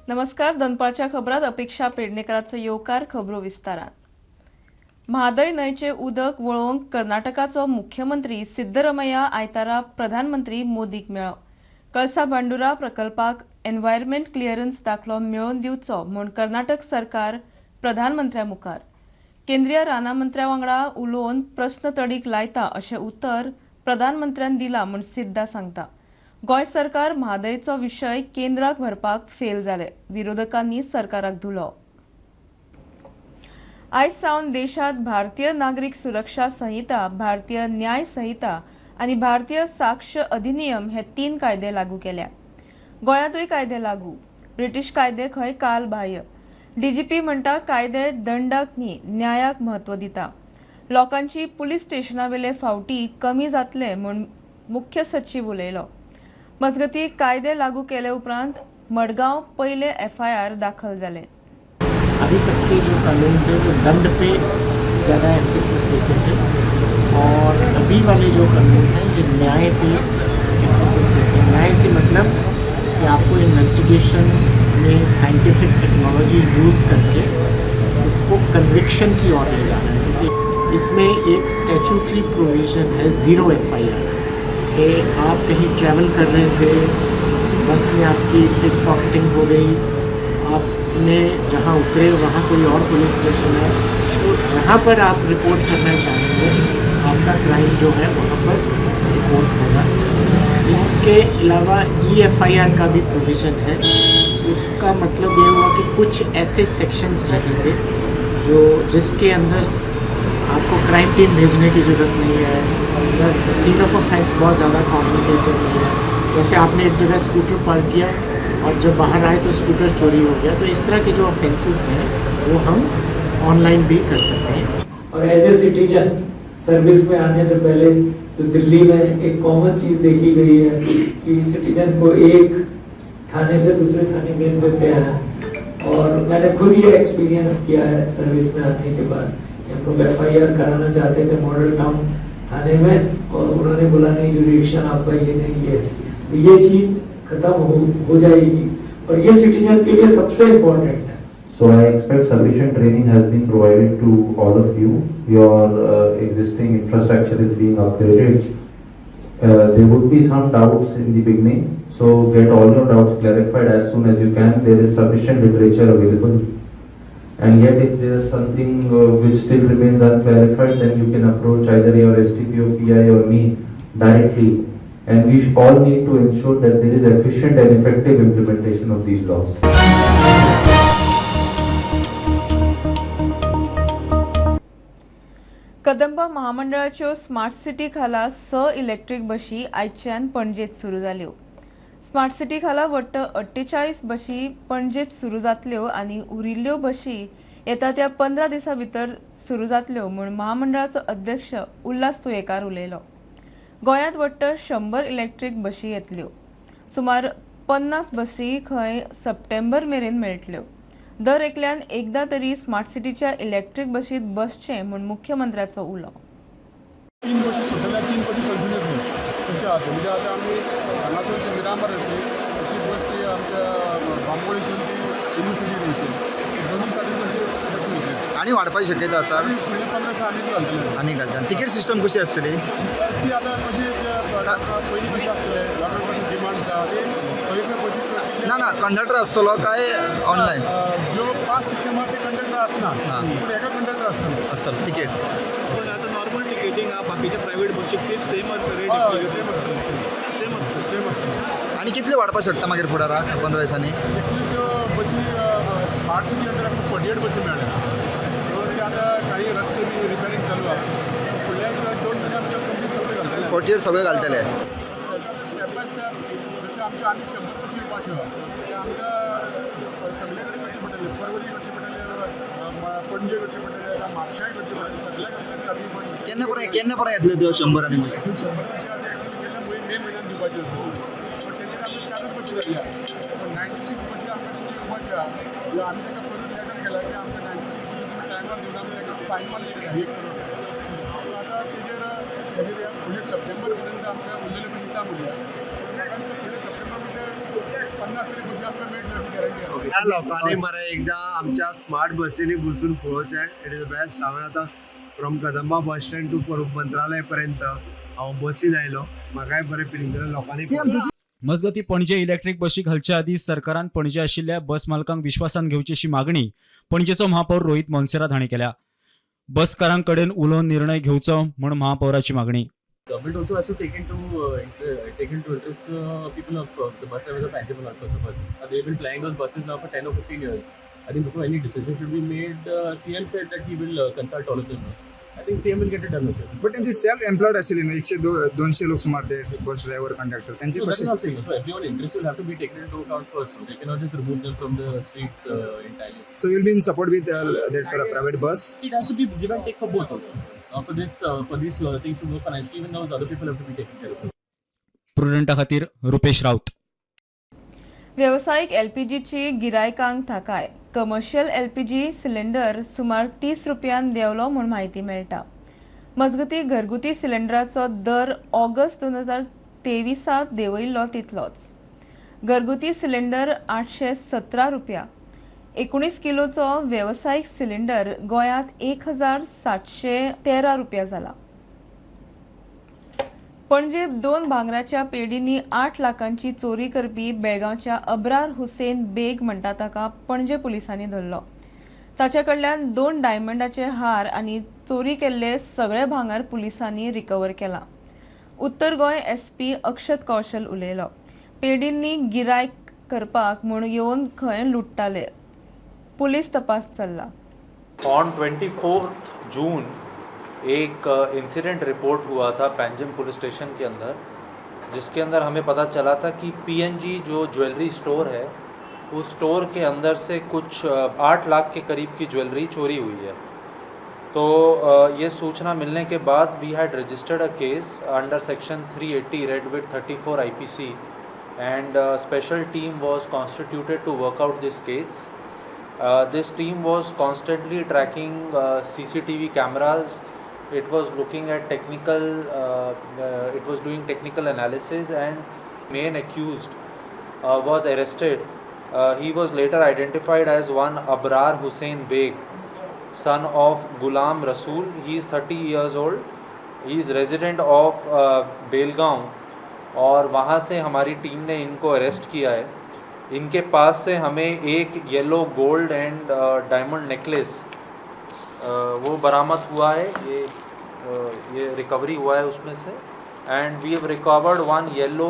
नमस्कार. दनपारच्या खबरात अपेक्षा पेडणेकरांचो येवकार. खबरो विस्तारान. म्हादय न्हंयचे उदक वळोवंक कर्नाटकाचो मुख्यमंत्री सिद्धरमैया आयतारा प्रधानमंत्री मोदीक मेळ्ळो. कळसा बांडुरा प्रकल्पाक एन्व्हायरमेंट क्लिअरन्स दाखलो मेळोवन दिवचो म्हूण कर्नाटक सरकार प्रधानमंत्र्या मुखार केंद्रीय राना मंत्र्या वांगडा उलोवन प्रस्न तडीक लायता अशें उतर प्रधानमंत्र्यान दिलां म्हूण सिद्धा सांगता. गोंय सरकार म्हादयचो विशय केंद्राक व्हरपाक फेल जाले. विरोधकांनी सरकाराक धुलो. आयज सावन देशात भारतीय नागरिक सुरक्षा संहिता, भारतीय न्याय संहिता आनी भारतीय साक्ष अधिनियम हे 3 कायदे लागू केल्या. गोंयांतूय कायदे लागू. ब्रिटीश कायदे खंय काल बाह्य. डीजीपी म्हणटा कायदे दंडाक न्ही, न्यायाक म्हत्व दिता. लोकांची पुलीस स्टेशनावेले फावटी कमी जातले म्हूण मुख्य सचीव उलयलो. मजगती कायदे लागू केले उपरांत मडगांव पहिले FIR दाखल जाले. अभी तक के जो कानून थे वो दंड पे ज़्यादा एम्फेसिस देते थे और अभी वाले जो कानून हैं ये न्याय पे एम्फेसिस देते हैं. न्याय से मतलब कि आपको इन्वेस्टिगेशन में साइंटिफिक टेक्नोलॉजी यूज़ करके इसको कन्विक्शन की ओर ले जाना है. क्योंकि इसमें एक स्टैट्यूटरी प्रोविज़न है ज़ीरो FIR कि आप कहीं ट्रैवल कर रहे थे, बस में आपकी पिक पॉकेटिंग हो गई, आपने जहाँ उतरे वहाँ कोई और पुलिस स्टेशन है, तो जहाँ पर आप रिपोर्ट करना चाहेंगे आपका क्राइम जो है वहाँ पर रिपोर्ट होगा. इसके अलावा EFIR का भी प्रोविज़न है. उसका मतलब ये हुआ कि कुछ ऐसे सेक्शंस रहेंगे जो जिसके अंदर आपको क्राइम टीम भेजने की ज़रूरत नहीं है. अंदर सीन ऑफ ऑफेंस बहुत ज़्यादा कॉम्प्लिकेटेड नहीं है. जैसे आपने एक जगह स्कूटर पार्क किया और जब बाहर आए तो स्कूटर चोरी हो गया, तो इस तरह के जो ऑफेंसेस हैं वो हम ऑनलाइन भी कर सकते हैं. और एज ए सिटीजन सर्विस में आने से पहले जो दिल्ली में एक कॉमन चीज़ देखी गई है कि सिटीजन को एक थाने से दूसरे थाने भेज देते हैं, और मैंने खुद ये एक्सपीरियंस किया है सर्विस में आने के बाद. हम लोग FIR कराना चाहते थे मॉडल टाउन थाने में और उन्होंने बोला नहीं जुरिडिक्शन आपका ये नहीं है. ये चीज़ खत्म हो जाएगी और ये सिटीजन के लिए सबसे इम्पोर्टेंट है. So I expect sufficient training has been provided to all of you. Your existing infrastructure is being upgraded. There would be some doubts in the beginning, so get all your doubts clarified as soon as you can. There is sufficient literature available. And yet if there is something which still remains unclarified, then you can approach either your STPO, PI or me directly. And we all need to ensure that there is efficient and effective implementation of these laws. Kadamba महामंडळाच्यो smart city खाला 6 electric बशी आयच्यान पणजेत सुरू जाल्यो. Smart city खाला वट्ट 48 बशी पणजेत सुरू जातल्यो आनी उरिल्ल्यो बशी येता त्या 15 दिसां भितर सुरू जातल्यो म्हूण महामंडळाचो अध्यक्ष उल्हास तुयेकार उलयलो. गोंयांत वट्ट 100 इलेक्ट्रिक बशी येतल्यो. सुमार 50 बसी खंय सप्टेंबर मेरेन मेळटल्यो. दर एकल्यान एकदा तरी स्मार्ट सिटीच्या इलेक्ट्रिक बशीत बसचें म्हूण मुख्यमंत्र्याचो उलो. 3 बशी सुटल्या, 3 बशी कंटिन्यूस न्ही तशें आसा. म्हणजे आतां आमी हांगासून ती मिरामार येतली अशी बस ती आमच्या बांबोळेसून ती युनिवर्सिटी वयतली. दोनूय सायडीन बशी वयतली आणि वाडपाची शक्यता आसा. फुडलीं 15 दिसां आनीक घालतले. आनी घालता. तिकेट सिस्टम कशी आसतली? ती आतां कशी पयलीं कशी आसतले लोकांक कशी डिमांड आसा ती पयलीं बशी ना ना कंडक्टर आसतलो काय ऑनलायन ज्यो पास सिस्टम आसा ते कंडक्टर आसना, पूण एका कंडक्टर आसतलो. आसतलो तिकेट. पण आता नॉर्मल तिकेटींग बाकीच्या प्रायव्हेट बसीक ते सेम रेट सेम आसतले, सेम आसतले, सेम आसतले. आणि कितले वाडपाक शकता मागीर फुडारा 15 दिसांनी? एक्चुअली त्यो बसी स्मार्ट सिटी अंडर आमकां 48 बसी मेळ्ळ्या. सो ते आतां काही रस्ते बी रिपेरींग चालू आहा. फुडल्या 2 म्हयन्यां भितर कंप्लीट सगळे घालतले. 48 सगळे घालतले. स्टेप बाय स्टेप जशें आमच्या आनीक 100 बसी येवपाच्यो ते आमकां सगळे कडेन करचे पडटले. पर्वरी करचे पडटले, पणजे करचे पडटले, म्हापशाय करचे पडटले, सगळ्या कडेन चाबी पण केन्ना पर्यंत येतले त्यो 100 आनी बसी? 100 बसी आतां एक्चुअली गेल्या मे म्हयन्यान दिवपाच्यो पण तेजेर आमकां 4 बसी जाल्या. पण 96 बसी आमकां तेंची येवपाच्यो आहा. आमी ताका परत लेटर केला की आमकां 96 बसी तुमी टायमार दिवना आमी ताका फायन मारली 1 करोड. सो आतां तेजेर फुडले सप्टेंबर पर्यंत आमकां उरलेले पण दिता म्हणल्या. म्हाका दिसता फुडले सप्टेंबर भितर 50 तरी बसी आमकां मेळटल्यो अशी गॅरंटी आहा. सगळ्या लोकांनी मरे एकदा आमच्या स्मार्ट बसींनी बसून पळोवचें. It is the best. हांवें आतां from Kadamba bus stand to Mantralaya पर्यंत हांव बसीन आयलो. म्हाकाय बरें फिलींग जालें लोकांनी. मजगती पणजे इलेक्ट्रीक बशी घालच्या आदी सरकारान पणजे आशिल्ल्या बस मालकांक विश्वासान घेवची अशी मागणी पणजेचो महापौर रोहित मोन्सेरात हांणी केल्या. बसकारां कडेन उलोवन निर्णय घेवचो म्हण महापौराची मागणी. Government also has to take into interest people of the bus drivers of tangible first of all. They've been flying those buses now for 10 or 15 years. I think before any decision should be made, CM said that he will consult all of them. I think CM will get it done with it. पण त्यांची self employed असली न्हू 100-200 लोक सुमार ते bus driver conductor त्यांची So that's कशी what I'm saying. So everyone interest will have to be taken into account first. They cannot just remove them from the streets entirely. So will be in support with that private bus. It has to be give and take for both also. For these things to work financially, even those other people have to be taken care of. प्रुडंटा खातीर रुपेश राऊत. व्यावसायिक एलपीजीची गिरायकांक थाकाय. Commercial LPG cylinder सुमार 30 रुपयान देंवलो म्हूण म्हायती मेळटा. मजगती घरगुती सिलिंडराचो दर ऑगस्ट 2023 देंवयल्लो तितलोच. घरगुती सिलिंडर 817 रुपया. 19 किलोचो व्यावसायिक सिलिंडर गोंयांत 1713 रुपया जाला. पणजे 2 भांगराच्या पेडींनी 8 लाखांची चोरी करपी बेळगांवच्या अब्रार हुसेन बेग म्हणटा ताका पणजे पुलिसांनी धरलो. ताचे कडल्यान 2 डायमंडाचे हार आनी चोरी केल्ले सगळे भांगर पुलिसांनी रिकवर केला. उत्तर गोंय SP अक्षत कौशल उलयलो. पेडींनी गिरायक करपाक म्हूण येवन खंय लुट्टाले. पुलिस तपास चल्ला. ऑन 24 जून एक इंसिडेंट रिपोर्ट हुआ था पैंजम पुलिस स्टेशन के अंदर, जिसके अंदर हमें पता चला था कि PNG जो ज्वेलरी स्टोर है उस स्टोर के अंदर से कुछ 8 लाख के करीब की ज्वेलरी चोरी हुई है. तो ये सूचना मिलने के बाद we had registered a case under section 380 read with 34 IPC and special team was constituted to work out this case. This team was constantly tracking CCTV cameras. It was looking at it was doing technical analysis, and main accused was arrested. He was later identified as one Abrar Hussain Beg, son of Ghulam Rasool. He is 30 years old. He is resident of Belgaum और वहाँ से हमारी team ने इनको arrest KIA है. इनके pass से हमें एक yellow gold and diamond necklace वो बरामद हुआ है. ये रिकवरी हुआ है उसमें से. And we have recovered 1 yellow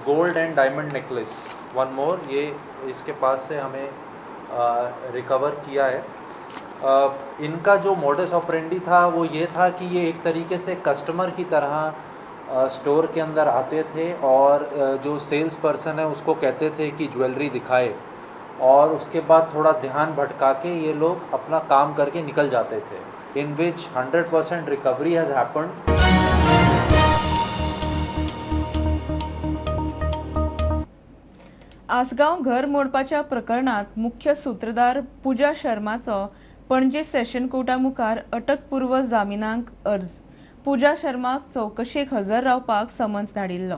gold and diamond necklace, 1 more. ये इसके पास से हमें रिकवर किया है. इनका जो मोडस ऑपरेंडी था वो ये था कि ये एक तरीके से कस्टमर की तरह स्टोर के अंदर आते थे और जो सेल्स पर्सन है उसको कहते थे कि ज्वेलरी दिखाए, और उसके बाद थोड़ा ध्यान भटका के ये लोग अपना काम करके निकल जाते थे. In which 100% recovery has happened. Assagao घर मोडपाच्या प्रकरणात मुख्य सूत्रधार पूजा शर्माचो पणजे सेशन कोर्टा मुखार अटकपूर्व जामिनाक अर्ज. पूजा शर्माक चौकशेक हजर रावपाक समन्स धाडिल्लो.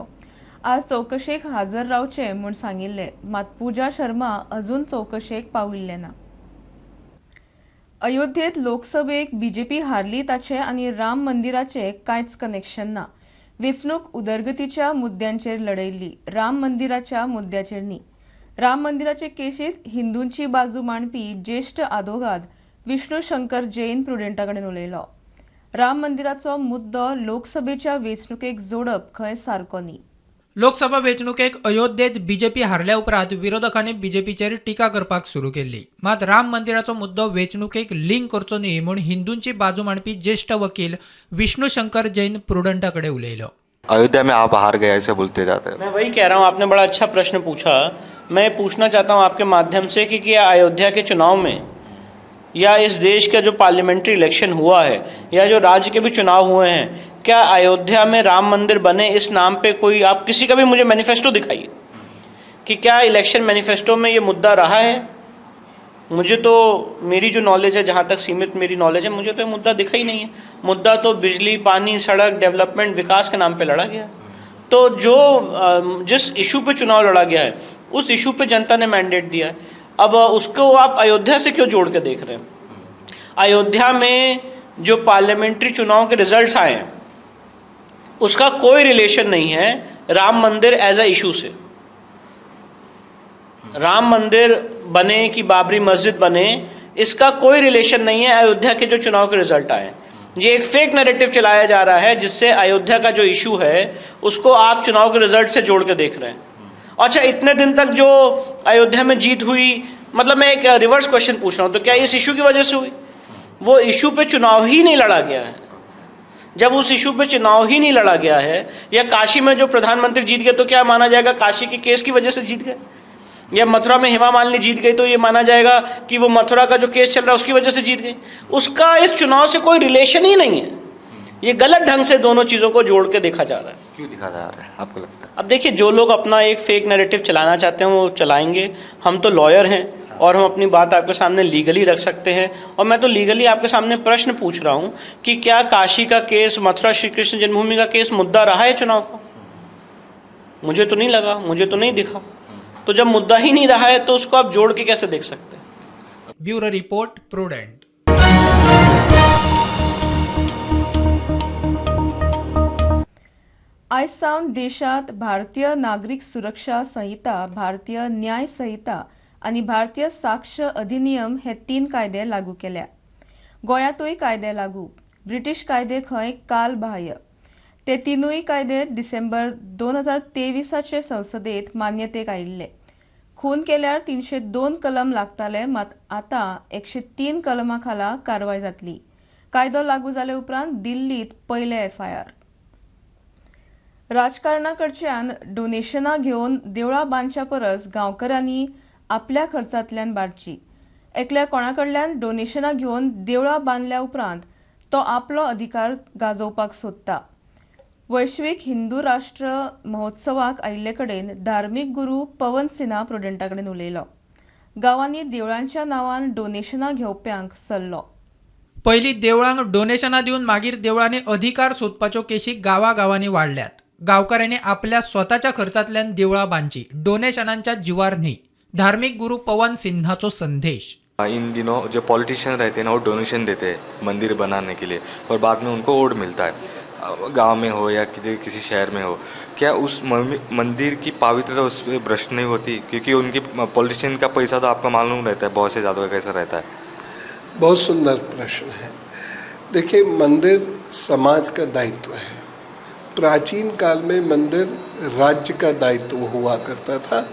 आज चौकशेक हजर रावचे म्हूण सांगिल्ले, मात पूजा शर्मा अजून चौकशेक पाविल्ले ना. अयोध्येत लोकसभेक BJP हारली ताचे आनी राम मंदिराचे कांयच कनेक्शन ना. वेंचणूक उदरगतीच्या मुद्द्यांचेर लढयल्ली, राम मंदिराच्या मुद्द्याचेर न्ही. राम मंदिराचे केशींत हिंदूंची बाजू मांडपी ज्येष्ठ आदवोगाद विष्णू शंकर जैन प्रुडेंटा कडेन उलयलो. राम मंदिराचो मुद्दो लोकसभेच्या वेंचणुकेक जोडप खंय सारको न्ही. लोकसभा वेंचणुकेक अयोध्येत BJP हारल्या उपरांत विरोधकांनी BJPचेर टिका करपाक सुरू केल्ली. मात राम मंदिराचो मुद्दो वेंचणुकेक लिंक करचो न्ही म्हूण हिंदूंची बाजू मांडपी ज्येष्ठ वकील विष्णू शंकर जैन प्रुडेंटा कडेन उलयलो. अयोध्या में आप हार गए ऐसे बोलते जाते हैं. मैं वही कह रहा हूँ, आपने बड़ा अच्छा प्रश्न पूछा. मैं पूछना चाहता हूँ आपके माध्यम से कि क्या अयोध्या के चुनाव में या इस देश का जो पार्लियामेंट्री इलेक्शन हुआ है या जो राज्य के भी चुनाव हुए हैं, क्या अयोध्या में राम मंदिर बने इस नाम पे कोई आप किसी का भी मुझे मैनिफेस्टो दिखाइए कि क्या इलेक्शन मैनिफेस्टो में ये मुद्दा रहा है. मुझे तो मेरी जो नॉलेज है, जहाँ तक सीमित मेरी नॉलेज है, मुझे तो ये मुद्दा दिखा ही नहीं है. मुद्दा तो बिजली, पानी, सड़क, डेवलपमेंट, विकास के नाम पे लड़ा गया. तो जो जिस इशू पे चुनाव लड़ा गया है उस इशू पे जनता ने मैंडेट दिया है. अब उसको आप अयोध्या से क्यों जोड़ के देख रहे हैं? अयोध्या में जो पार्लियामेंट्री चुनाव के रिजल्ट्स आए हैं उसका कोई रिलेशन नहीं है राम मंदिर एज अ इशू से। राम मंदिर बने कि बाबरी मस्जिद बने, इसका कोई रिलेशन नहीं है अयोध्या के जो चुनाव के रिजल्ट आए। ये एक फेक नैरेटिव चलाया जा रहा है जिससे अयोध्या का जो इशू है उसको आप चुनाव के रिजल्ट से जोड़ के देख रहे हैं। अच्छा, इतने दिन तक जो अयोध्या में जीत हुई, मतलब मैं एक रिवर्स क्वेश्चन पूछ रहा हूँ, तो क्या इस इशू की वजह से हुई? वो इशू पे चुनाव ही नहीं लड़ा गया है। जब उस इशू पे चुनाव ही नहीं लड़ा गया है, या काशी में जो प्रधानमंत्री जीत गए तो क्या माना जाएगा काशी के केस की वजह से जीत गए? या मथुरा में हेमा मालिनी जीत गई तो ये माना जाएगा कि वो मथुरा का जो केस चल रहा है उसकी वजह से जीत गई? उसका इस चुनाव से कोई रिलेशन ही नहीं है। ये गलत ढंग से दोनों चीज़ों को जोड़ के देखा जा रहा है। क्यों दिखा जा रहा है आपको लगता है? अब देखिए, जो लोग अपना एक फेक नैरेटिव चलाना चाहते हैं वो चलाएंगे। हम तो लॉयर हैं और हम अपनी बात आपके सामने लीगली रख सकते हैं, और मैं तो लीगली आपके सामने प्रश्न पूछ रहा हूँ कि क्या काशी का केस, मथुरा श्री कृष्ण जन्मभूमि का केस मुद्दा रहा है चुनाव का? मुझे तो नहीं लगा, मुझे तो नहीं दिखा। तो जब मुद्दा ही नहीं रहा है तो उसको आप जोड़ के कैसे देख सकते हैं? Bureau report Prudent. आयज सावन देशात भारतीय नागरिक सुरक्षा संहिता, भारतीय न्याय संहिता आणि भारतीय साक्ष अधिनियम हे 3 कायदे लागू केल्या. गोंयांतूय कायदे लागू. ब्रिटीश कायदे खंय काल बाह्य. ते 3 कायदे डिसेंबर 2023 संसदेत मान्यतेक आयिल्ले. खून केल्यार 302 कलम लागताले, मात आता 103 कलमा खाला कारवाय जातली. कायदो लागू जाले उपरांत दिल्लीत पयले FIR. राजकारणाकडच्यान डोनेशनां घेवन देवळां बांदच्या परस गांवकऱ्यांनी आपल्या खर्चांतल्यान बांदची. एकल्या कोणाकडल्यान डोनेशनां घेवन देवळां बांदल्या उपरांत तो आपलो अधिकार गाजोवपाक सोदता. वैश्वीक हिंदू राष्ट्र महोत्सवाक आयिल्ले कडेन धार्मीक गुरू पवन सिन्हा प्रुडंटा कडेन उलयलो. गांवांनी देवळांच्या नांवान डोनेशनां घेवप्यांक सल्लो. पहिली देवळांक डोनेशनां दिवन मागीर देवळांनी अधिकार सोदपाच्यो केशी गांवागांवांनी वाडल्यात. गांवकाऱ्यांनी आपल्या स्वताच्या खर्चांतल्यान देवळां बांदची, डोनेशनांच्या जिवार न्ही. धार्मिक गुरू पवन सिन्हाचो संदेश. इन दिनों जो पॉलिटिशियन रहते हैं ना वो डोनेशन देते हैं मंदिर बनाने के लिए और बाद में उनको वोट मिलता है, गांव में हो या किसी शहर में हो. क्या उस मंदिर की पवित्रता उस पर भ्रष्ट नहीं होती? क्योंकि उनकी पॉलिटिशियन का पैसा तो आपका मालूम रहता है बहुत से ज़्यादा कैसा रहता है. बहुत सुंदर प्रश्न है. देखिए, मंदिर समाज का दायित्व है. प्राचीन काल में मंदिर राज्य का दायित्व हुआ करता था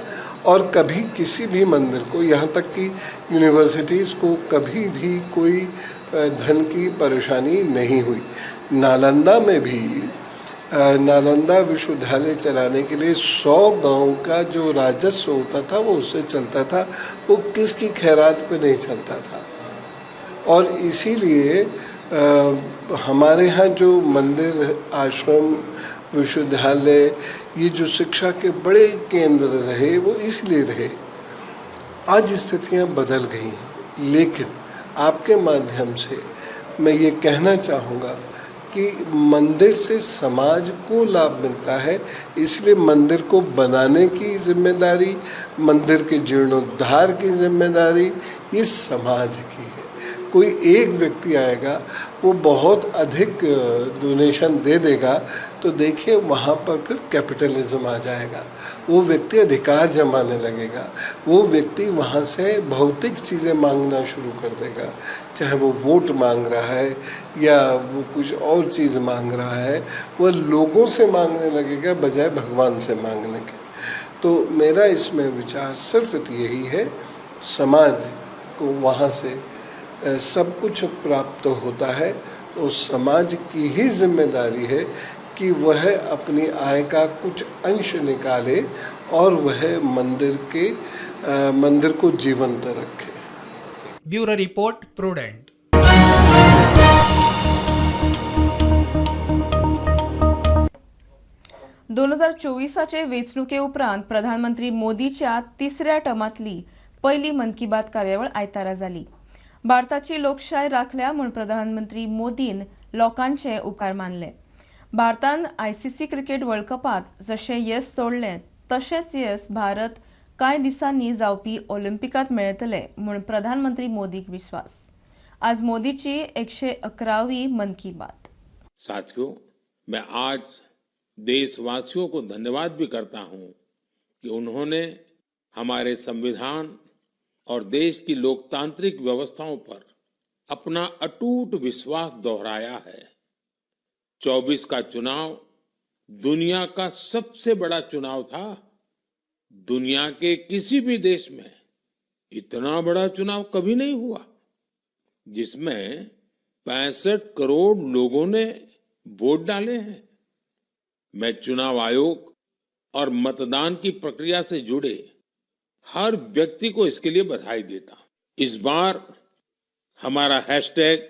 और कभी किसी भी मंदिर को, यहाँ तक कि यूनिवर्सिटीज़ को कभी भी कोई धन की परेशानी नहीं हुई. नालंदा में भी नालंदा विश्वविद्यालय चलाने के लिए 100 गांव का जो राजस्व होता था वो उससे चलता था, वो किसकी खैरात पे नहीं चलता था. और इसीलिए हमारे यहाँ जो मंदिर, आश्रम, विश्वविद्यालय, ये जो शिक्षा के बड़े केंद्र रहे वो इसलिए रहे. आज स्थितियाँ बदल गई हैं, लेकिन आपके माध्यम से मैं ये कहना चाहूँगा कि मंदिर से समाज को लाभ मिलता है, इसलिए मंदिर को बनाने की जिम्मेदारी, मंदिर के जीर्णोद्धार की जिम्मेदारी ये समाज की है. कोई एक व्यक्ति आएगा, वो बहुत अधिक डोनेशन दे देगा, तो देखिए वहाँ पर फिर कैपिटलिज्म आ जाएगा. वो व्यक्ति अधिकार जमाने लगेगा, वो व्यक्ति वहाँ से भौतिक चीज़ें मांगना शुरू कर देगा, चाहे वो वोट मांग रहा है या वो कुछ और चीज़ मांग रहा है, वह लोगों से मांगने लगेगा बजाय भगवान से मांगने के. तो मेरा इसमें विचार सिर्फ यही है, समाज को वहाँ से सब कुछ प्राप्त होता है, और समाज की ही जिम्मेदारी है कि वह अपनी आय का कुछ अंश निकाले और वह मंदिर को जीवंत रखे. Bureau report Prudent. दोन 2024 वेंचणुके उपरांत प्रधानमंत्री मोदीच्या 3ऱ्या टर्मातली पहिली मन की बात कार्यावळ आयतारा जाली. भारताची लोकशाय राखल्या म्हूण प्रधानमंत्री मोदीन लोकांचे उपकार मानले. भारतान ICC क्रिकेट वर्ल्ड कपात जशें येस सोडलें तशेंच येस भारत कांय दिसांनी जावपी ऑलिंपिकात मेळटले म्हूण प्रधानमंत्री मोदीक विश्वास. आज मोदीची 111वीं मन की बात. साथियों, मैं आज देशवासियों को धन्यवाद भी करता हूं कि उन्होंने हमारे संविधान और देश की लोकतांत्रिक व्यवस्थाओं पर अपना अटूट विश्वास दोहराया है. 24 का चुनाव दुनिया का सबसे बड़ा चुनाव था. दुनिया के किसी भी देश में इतना बड़ा चुनाव कभी नहीं हुआ, जिसमें 65 करोड़ लोगों ने वोट डाले हैं. मैं चुनाव आयोग और मतदान की प्रक्रिया से जुड़े हर व्यक्ति को इसके लिए बधाई देता हूं. इस बार हमारा हैशटैग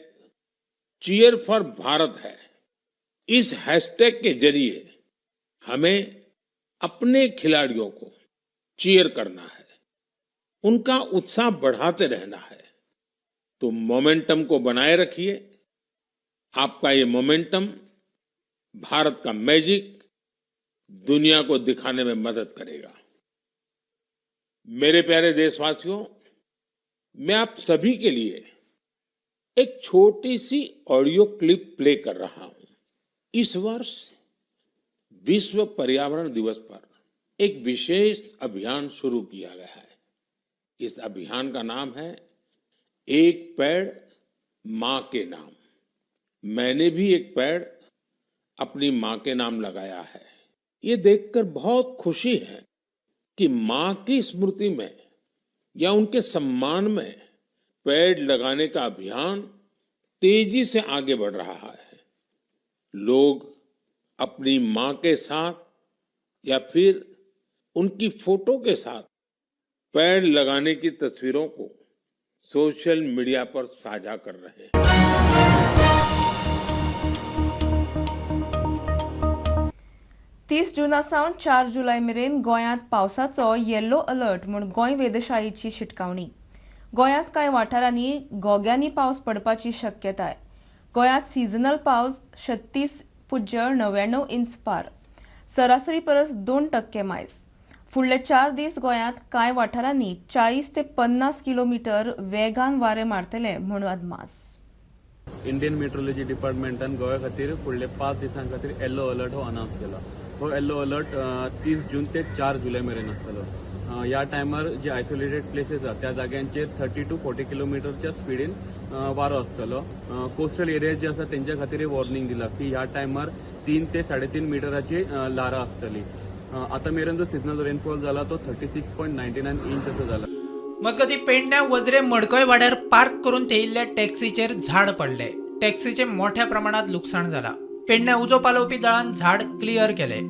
चीयर फॉर भारत है. इस हैशटैग के जरिए हमें अपने खिलाड़ियों को चीयर करना है, उनका उत्साह बढ़ाते रहना है. तो मोमेंटम को बनाए रखिए. आपका ये मोमेंटम भारत का मैजिक दुनिया को दिखाने में मदद करेगा. मेरे प्यारे देशवासियों, मैं आप सभी के लिए एक छोटी सी ऑडियो क्लिप प्ले कर रहा हूं. इस वर्ष विश्व पर्यावरण दिवस पर एक विशेष अभियान शुरू किया गया है. इस अभियान का नाम है एक पेड़ मां के नाम. मैंने भी एक पेड़ अपनी मां के नाम लगाया है. ये देखकर बहुत खुशी है कि मां की स्मृति में या उनके सम्मान में पेड़ लगाने का अभियान तेजी से आगे बढ़ रहा है. लोग अपनी मां के साथ या फिर उनकी फोटो के साथ पेड़ लगाने की तस्वीरों को सोशल मीडिया पर साझा कर रहे हैं. 30 जूनासावन 4 जुलय मेरेन गोंयांत पावसाचो येलो अलर्ट म्हूण गोंय वेधशाळेची शिटकावणी. गोंयांत कांय वाठारांनी गोग्यांनी पावस पडपाची शक्यताय. गोंयांत सिजनल पावस 36.99 इंच पार, सरासरी परस 2% मायज. फुडले 4 दीस गोंयांत कांय वाठारांनी 40 ते 50 किलोमीटर वेगान वारे मारतले म्हूण अदमास. इंडियन मेट्रोलॉजी डिपार्टमेंटान गोंया खातीर फुडले 5 दिसां खातीर येलो अलर्ट हो अनावन्स केला. हो येलो अलर्ट 30 जून ते 4 जुलय मेरेन आसतलो. ह्या टायमार जे आयसोलेटेड प्लेसीस आसा त्या जाग्यांचेर 30 to 40 किलोमिटरच्या स्पिडीन वारो आसतलो. कोस्टल एरिया जे आसा तेंच्या खातीर वॉर्निंग दिला की ह्या टायमार 3 ते 3.5 मिटराची ल्हारां आसतली. आता मेरेन जो सिजनल रेनफॉल जाला तो 36.99 इंच असो जाला. मजगती पेडण्या वजरे मडकय वाड्यार पार्क करून थेयिल्ल्या टॅक्सीचेर झाड पडले. टॅक्सीचे मोठ्या प्रमाणात लुकसाण जाला. पेडण्या उजो पालोवपी दळान झाड क्लियर केले.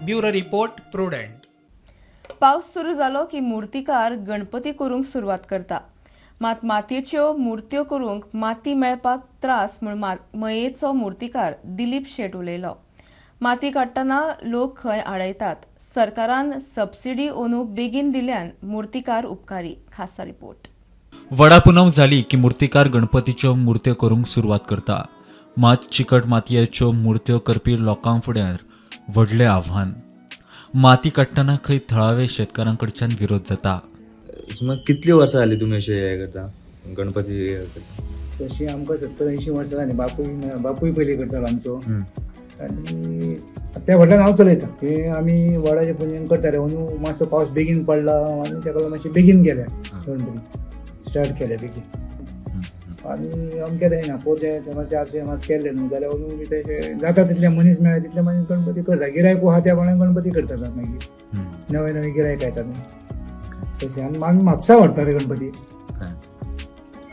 Bureau report prudent. पावस सुरू जालो की मुर्तीकार गणपती करूंक सुरवात करता. मात मातयेच्यो मुर्त्यो करूंक माती मेळपाक त्रास म्हूण मयेचो मुर्तीकार दिलीप शेट उलयलो. माती काडटना लोक खंय आडयतात. सरकारान सबसिडी अंदू बेगीन दिल्यान मुर्तीकार उपकारी. खासा रिपोर्ट. वडा पुनव जाली की मुर्तीकार गणपतीच्यो मुर्त्यो करूंक सुरवात करता. मात चिकट मातयेच्यो मुर्त्यो करपी लोकां फुड्यार व्हडलें आव्हान. माती काडटना खंय थळावे शेतकारांकडच्यान विरोध जाता. कितली वर्सां जाली तुमी अशें हें करता गणपती तशी आमकां 70-80 वर्सां जाली. बापूय पयलीं करतालो आमचो. आनी त्या फाटल्यान हांव चलयता. हे आमी वडाचे पंचन करताले. अंदू मातसो पावस बेगीन पडला आनी ताका लागून मातशें बेगीन गेले गणपती स्टार्ट केले बेगीन. आनी अमकें जायना पोते 400 मात केल्ले न्हू जाल्यार अंदू तें जाता तितले मनीस मेळ्ळे तितले मनीस गणपती करता. गिरायकू आहा त्या प्रमाणे गणपती करतात मागीर. नवे गिरायक येतात तशें. आनी आमी म्हापसा व्हरता रे गणपती.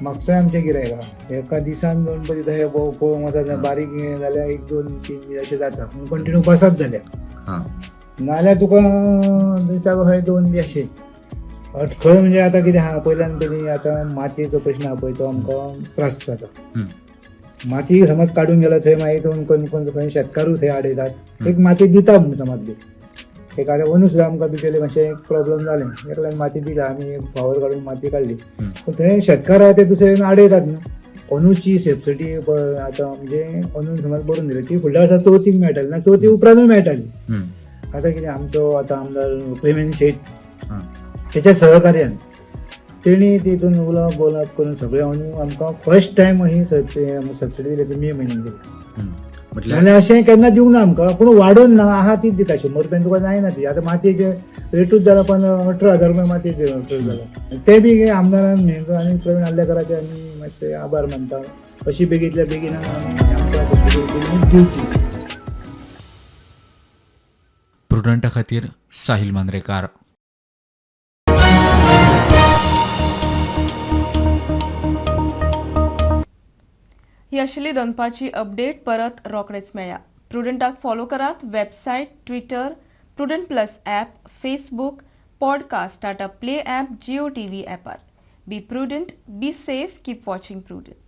म्हापसा आमचे गिरायक आहा एका दिसान गणपती तशें पळोवंक वचत बारीक जाल्यार 1-2-3 अशें जाता कंटिन्यू बसत जाल्यार हां नाल्यार तुका दिसाक अशें 2 बी अशें अडखळ म्हणजे आतां कितें आहा पयल्यान तरी आतां मातयेचो प्रश्न आहा पळय तो आमकां त्रास जाता माती समज काडून गेलो थंय मागीर खंय शेतकारूय थंय आडयतात एक माती दिता म्हणून समजली एक आतां अंदू सुद्दां आमकां भितरले मातशें प्रॉब्लेम जालें एकल्यान माती दिला आमी फावर काडून माती काडली पूण थंय शेतकार आहा ते दुसरे आडयतात न्हू अंदूची सबसिडी आतां म्हणजे अंदून समज बरोवन दिली ती फुडल्या वर्सा चवथीक मेळटाली ना चवथी उपरांतूय मेळटाली आतां कितें आमचो आतां आमदार क्लेमेंट शेट तेच्या सहकार्यान तेणी तितून उलोवप बोलप करून सगळें अंदू आमकां फर्स्ट टायम ही सबसिडी दिली मे म्हयन्यान दिली नाल्यार अशें केन्ना दिवंक ना आमकां पूण वाडोवन ना आहा तीच दिता 100 तुका जायना ती आतां मातयेचे रेटूच जाला 18,000 रुपया मातयेचे रेट जाला ते बी आमदारान मेहनत आनी प्रवीण आल्लेकराचे आमी मातशे आभार मानता अशी बेगीतल्या बेगीन आमकां दिवची. प्रुडंटा खातीर साहिल मांद्रेकार. ही आशिल्ली दनपारची अपडेट परत रोखडेच मेळया. प्रुडंटाक फॉलो करात website Twitter Prudent plus app Facebook podcast Tata Play app Jio TV ॲपार. Be Prudent be safe keep watching prudent.